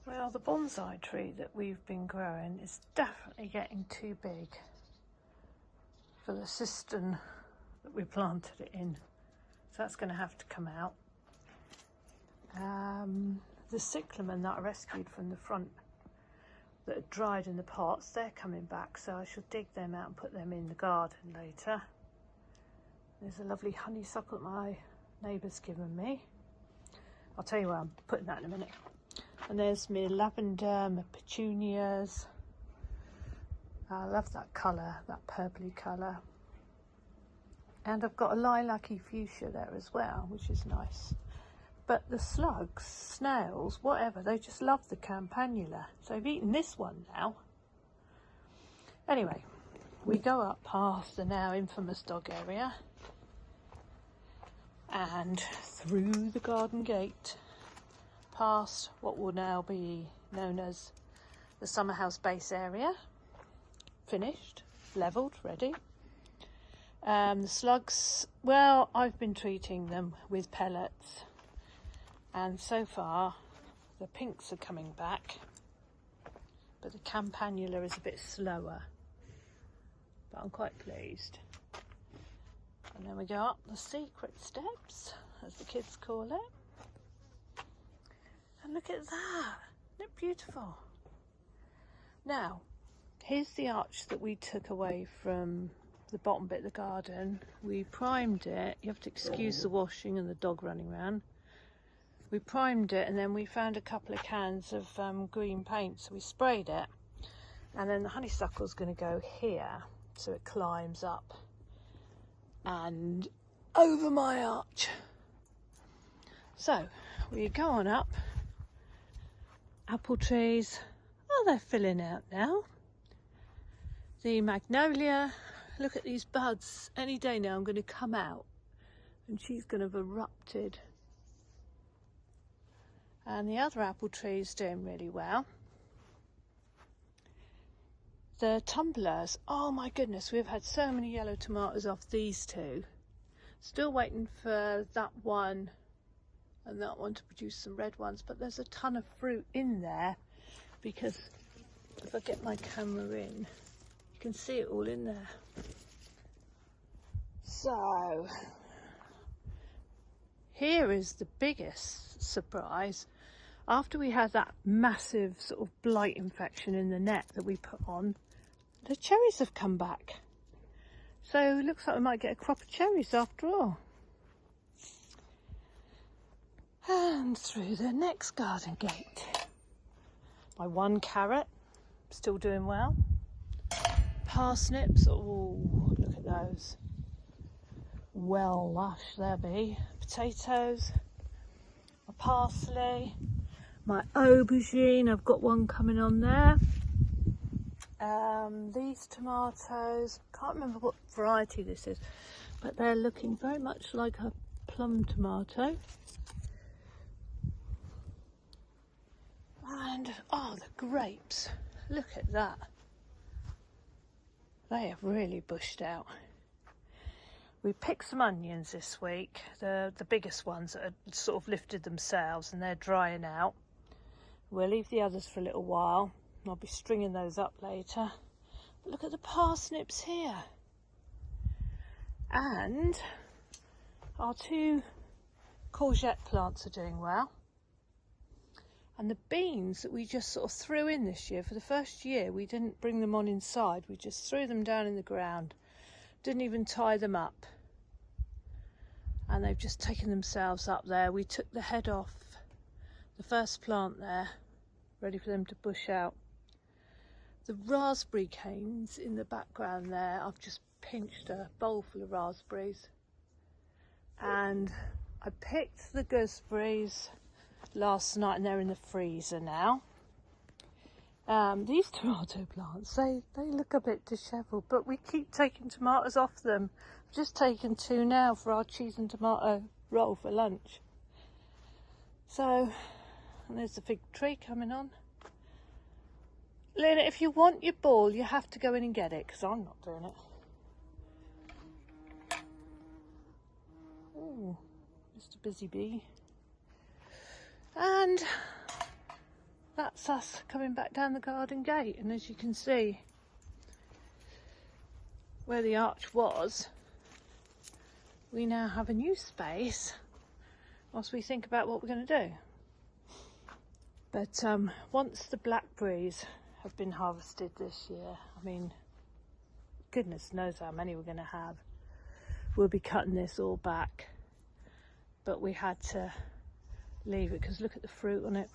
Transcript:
Well, the bonsai tree that we've been growing is definitely getting too big for the cistern that we planted it in. So that's going to have to come out. The cyclamen that I rescued from the front that had dried in the pots, they're coming back, so I shall dig them out and put them in the garden later. There's a lovely honeysuckle that my neighbour's given me. I'll tell you where I'm putting that in a minute. And there's my lavender, my petunias. I love that colour, that purpley colour. And I've got a lilac-y fuchsia there as well, which is nice. But the slugs, snails, whatever, they just love the campanula. So I've eaten this one now. Anyway, we go up past the now infamous dog area and through the garden gate, past what will now be known as the summer house base area. Finished, levelled, ready. The slugs, well, I've been treating them with pellets. And so far, the pinks are coming back, but the campanula is a bit slower. But I'm quite pleased. And then we go up the secret steps, as the kids call it. And look at that, isn't it beautiful? Now, here's the arch that we took away from the bottom bit of the garden. We primed it. You have to excuse the washing and the dog running around. We primed it and then we found a couple of cans of green paint, so we sprayed it. And then the honeysuckle's going to go here, so it climbs up and over my arch. So we go on up. Apple trees, oh, they're filling out now. The magnolia, look at these buds. Any day now I'm going to come out and she's going to have erupted. And the other apple tree is doing really well. The tumblers, oh my goodness, we've had so many yellow tomatoes off these two. Still waiting for that one and that one to produce some red ones, but there's a ton of fruit in there because if I get my camera in, you can see it all in there. So, here is the biggest surprise. After we had that massive sort of blight infection in the net that we put on, the cherries have come back. So it looks like we might get a crop of cherries after all. And through the next garden gate. My one carrot, still doing well. Parsnips, oh, look at those. Well lush there be. Potatoes, my parsley, my aubergine, I've got one coming on there. These tomatoes, can't remember what variety this is, but they're looking very much like a plum tomato. And, oh, the grapes, look at that. They have really bushed out. We picked some onions this week, the biggest ones that had sort of lifted themselves and they're drying out. We'll leave the others for a little while. I'll be stringing those up later. But look at the parsnips here. And our two courgette plants are doing well. And the beans that we just sort of threw in this year, for the first year we didn't bring them on inside, we just threw them down in the ground. Didn't even tie them up. And they've just taken themselves up there. We took the head off the first plant there, ready for them to bush out. The raspberry canes in the background there, I've just pinched a bowl full of raspberries. And I picked the gooseberries last night and they're in the freezer now. These tomato plants, they look a bit dishevelled, but we keep taking tomatoes off them. I've just taken two now for our cheese and tomato roll for lunch. So, and there's the fig tree coming on. Lena, if you want your ball, you have to go in and get it, because I'm not doing it. Ooh, just a busy bee. And that's us coming back down the garden gate, and as you can see where the arch was, we now have a new space whilst we think about what we're going to do. But once the blackberries have been harvested this year, I mean, goodness knows how many we're going to have, we'll be cutting this all back. But we had to leave it because look at the fruit on it.